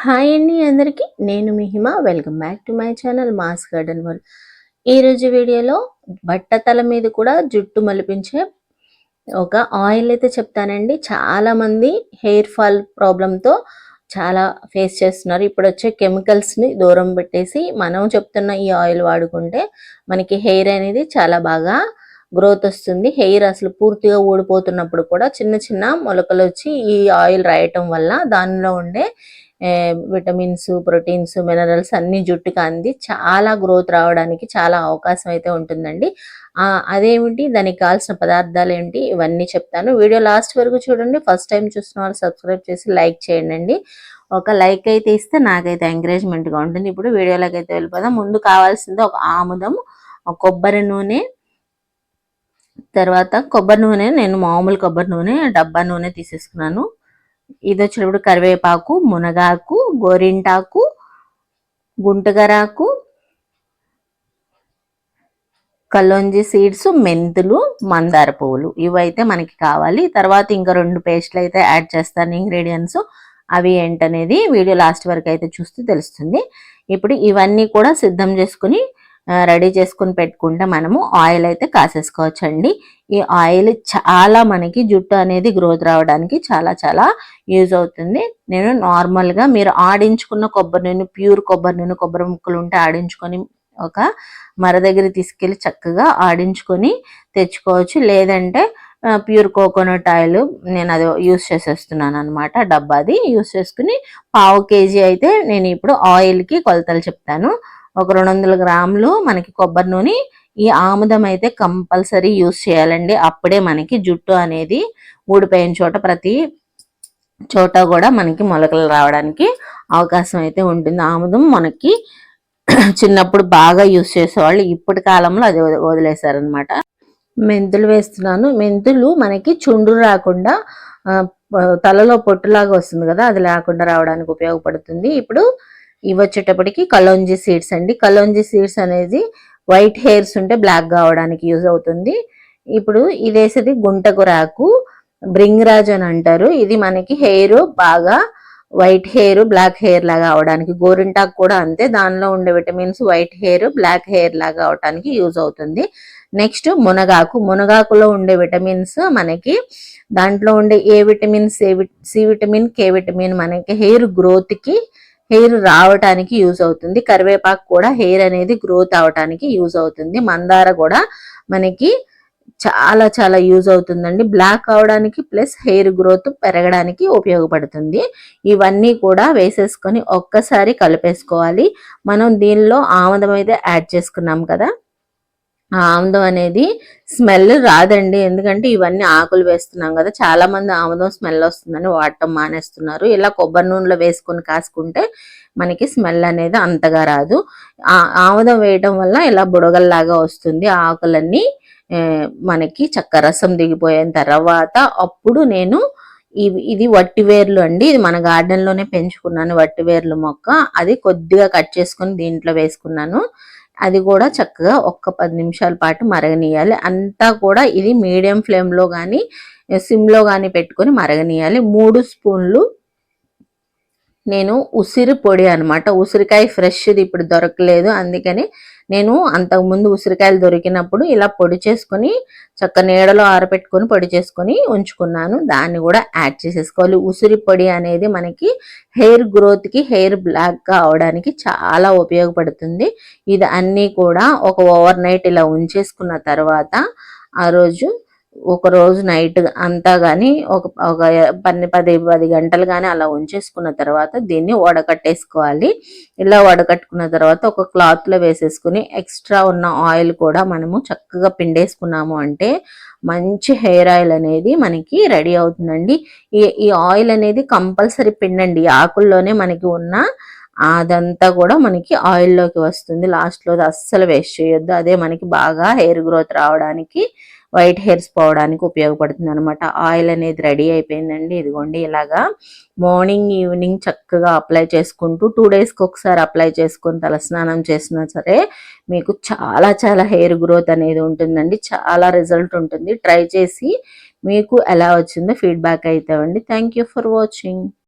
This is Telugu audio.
హాయ్ అండి అందరికీ. నేను మీ Hima. Welcome back to my channel Mass Garden World. ఈరోజు వీడియోలో బట్టతల మీద కూడా జుట్టు మలిపించే ఒక ఆయిల్ అయితే చెప్తానండి. చాలామంది హెయిర్ ఫాల్ ప్రాబ్లంతో చాలా ఫేస్ చేస్తున్నారు. ఇప్పుడు వచ్చే కెమికల్స్ని దూరం పెట్టేసి మనం చెప్తున్న ఈ ఆయిల్ వాడుకుంటే మనకి హెయిర్ అనేది చాలా బాగా గ్రోత్ వస్తుంది. హెయిర్ అసలు పూర్తిగా ఊడిపోతున్నప్పుడు కూడా చిన్న చిన్న మొలకలు వచ్చి ఈ ఆయిల్ రాయటం వల్ల దానిలో ఉండే విటమిన్స్, ప్రోటీన్స్, మినరల్స్ అన్ని జుట్టుకి అంది చాలా గ్రోత్ రావడానికి చాలా అవకాశం అయితే ఉంటుందండి. అదేమిటి, దానికి కావాల్సిన పదార్థాలు ఏంటి, ఇవన్నీ చెప్తాను. వీడియో లాస్ట్ వరకు చూడండి. ఫస్ట్ టైం చూసిన వాళ్ళు సబ్స్క్రైబ్ చేసి లైక్ చేయండి. ఒక లైక్ అయితే ఇస్తే నాకైతే ఎంకరేజ్మెంట్గా ఉంటుంది. ఇప్పుడు వీడియోలోకి అయితే వెళ్ళిపోదాం. ముందు కావాల్సింది ఒక ఆముదం, ఒక కొబ్బరి నూనె, తర్వాత కొబ్బరి నూనె నేను మామూలు కొబ్బరి నూనె డబ్బా నూనె తీసేసుకున్నాను. ఇది వచ్చినప్పుడు కరివేపాకు, మునగాకు, గోరింటాకు, గుంటగరాకు, కల్లోంజి సీడ్స్, మెంతులు, మందార పువ్వులు ఇవైతే మనకి కావాలి. తర్వాత ఇంకా 2 పేస్ట్లు అయితే యాడ్ చేస్తాను ఇంగ్రీడియంట్స్. అవి ఏంటనేది వీడియో లాస్ట్ వరకు అయితే చూస్తే తెలుస్తుంది. ఇప్పుడు ఇవన్నీ కూడా సిద్ధం చేసుకుని రెడీ చేసుకుని పెట్టుకుంటే మనము ఆయిల్ అయితే కాసేసుకోవచ్చండి. ఈ ఆయిల్ చాలా మనకి జుట్టు అనేది గ్రోత్ రావడానికి చాలా చాలా యూజ్ అవుతుంది. నేను నార్మల్గా మీరు ఆడించుకున్న కొబ్బరి నూనె, ప్యూర్ కొబ్బరి నూనె, కొబ్బరి ముక్కలు ఉంటే ఆడించుకొని ఒక మర దగ్గర తీసుకెళ్ళి చక్కగా ఆడించుకొని తెచ్చుకోవచ్చు. లేదంటే ప్యూర్ కోకోనట్ ఆయిల్ నేను అది యూస్ చేసేస్తున్నాను అనమాట. డబ్బాది యూస్ చేసుకుని 1/2 kg అయితే నేను ఇప్పుడు ఆయిల్కి కొలతలు చెప్తాను. ఒక 200 గ్రాములు మనకి కొబ్బరి నూనె. ఈ ఆముదం అయితే కంపల్సరీ యూస్ చేయాలండి. అప్పుడే మనకి జుట్టు అనేది ఊడిపోయిన చోట ప్రతి చోట కూడా మనకి మొలకలు రావడానికి అవకాశం అయితే ఉంటుంది. ఆముదం మనకి చిన్నప్పుడు బాగా యూస్ చేసేవాళ్ళు, ఇప్పటి కాలంలో అది వదిలేశారనమాట. మెంతులు వేస్తున్నాను. మెంతులు మనకి చుండ్రు రాకుండా తలలో పొట్టులాగా వస్తుంది కదా, అది లేకుండా రావడానికి ఉపయోగపడుతుంది. ఇప్పుడు ఇవి వచ్చేటప్పటికి కలోంజీ సీడ్స్ అండి. కలోంజీ సీడ్స్ అనేది వైట్ హెయిర్స్ ఉంటే బ్లాక్ కావడానికి యూజ్ అవుతుంది. ఇప్పుడు ఇది వేసేది గుంటకురాకు, బ్రింగ్రాజ్ అని అంటారు. ఇది మనకి హెయిర్ బాగా వైట్ హెయిర్, బ్లాక్ హెయిర్ లాగా అవడానికి. గోరింటాకు కూడా అంతే, దానిలో ఉండే vitamins white hair, black hair లాగా అవడానికి యూజ్ అవుతుంది. నెక్స్ట్ మునగాకు. మునగాకులో ఉండే విటమిన్స్ మనకి దాంట్లో ఉండే A vitamin, C vitamin, K vitamin మనకి హెయిర్ గ్రోత్కి, హెయిర్ రావటానికి యూజ్ అవుతుంది. కరివేపాకు కూడా హెయిర్ అనేది గ్రోత్ అవటానికి యూజ్ అవుతుంది. మందార కూడా మనకి చాలా చాలా యూజ్ అవుతుందండి. బ్లాక్ అవడానికి ప్లస్ హెయిర్ గ్రోత్ పెరగడానికి ఉపయోగపడుతుంది. ఇవన్నీ కూడా వేసేసుకొని ఒక్కసారి కలిపేసుకోవాలి. మనం దీనిలో ఆముదం అయితే యాడ్ చేసుకున్నాం కదా, ఆ ఆముదం అనేది స్మెల్ రాదండి. ఎందుకంటే ఇవన్నీ ఆకులు వేస్తున్నాం కదా, చాలా మంది ఆముదం స్మెల్ వస్తుందని వాడటం మానేస్తున్నారు. ఇలా కొబ్బరి నూనెలో వేసుకొని కాసుకుంటే మనకి స్మెల్ అనేది అంతగా రాదు. ఆముదం వేయటం వల్ల ఇలా బుడగల్లాగా వస్తుంది. ఆకులన్నీ మనకి చక్క రసం దిగిపోయిన తర్వాత అప్పుడు నేను ఇది వట్టివేర్లు అండి. ఇది మన గార్డెన్ లోనే పెంచుకున్నాను వట్టివేర్లు మొక్క. అది కొద్దిగా కట్ చేసుకుని దీంట్లో వేసుకున్నాను. అది కూడా చక్కగా ఒక్క 10 నిమిషాల పాటు మరగనీయాలి. అంతా కూడా ఇది మీడియం ఫ్లేమ్లో కానీ సిమ్లో కానీ పెట్టుకొని మరగనీయాలి. 3 స్పూన్లు నేను ఉసిరి పొడి అనమాట. ఉసిరికాయ ఫ్రెష్ది ఇప్పుడు దొరకలేదు, అందుకని నేను అంతకుముందు ఉసిరికాయలు దొరికినప్పుడు ఇలా పొడి చేసుకొని చక్క నీడలో ఆరబెట్టుకొని పొడి చేసుకొని ఉంచుకున్నాను. దాన్ని కూడా యాడ్ చేసేసుకోవాలి. ఉసిరి పొడి అనేది మనకి హెయిర్ గ్రోత్కి, హెయిర్ బ్లాక్గా అవడానికి చాలా ఉపయోగపడుతుంది. ఇది అన్నీ కూడా ఒక ఓవర్ నైట్ ఇలా ఉంచేసుకున్న తర్వాత ఆ రోజు ఒక రోజు నైట్ అంతా కానీ ఒక 10 గంటలు కానీ అలా ఉంచేసుకున్న తర్వాత దీన్ని వడకట్టేసుకోవాలి. ఇలా వడకట్టుకున్న తర్వాత ఒక క్లాత్లో వేసేసుకుని ఎక్స్ట్రా ఉన్న ఆయిల్ కూడా మనము చక్కగా పిండేసుకున్నాము అంటే మంచి హెయిర్ ఆయిల్ అనేది మనకి రెడీ అవుతుందండి. ఈ ఆయిల్ అనేది కంపల్సరీ పిండండి. ఆకుల్లోనే మనకి ఉన్న అదంతా కూడా మనకి ఆయిల్లోకి వస్తుంది. లాస్ట్లో అస్సలు వేస్ట్ చేయొద్దు. అదే మనకి బాగా హెయిర్ గ్రోత్ రావడానికి, వైట్ హెయిర్స్ పోవడానికి ఉపయోగపడుతుంది అనమాట. ఆయిల్ అనేది రెడీ అయిపోయిందండి. ఇదిగోండి ఇలాగా మార్నింగ్ ఈవినింగ్ చక్కగా అప్లై చేసుకుంటూ 2 డేస్కి ఒకసారి అప్లై చేసుకొని తలస్నానం చేసినా సరే మీకు చాలా చాలా హెయిర్ గ్రోత్ అనేది ఉంటుందండి. చాలా రిజల్ట్ ఉంటుంది. ట్రై చేసి మీకు ఎలా వచ్చిందో ఫీడ్బ్యాక్ అయితే ఇవ్వండి. Thank you for watching.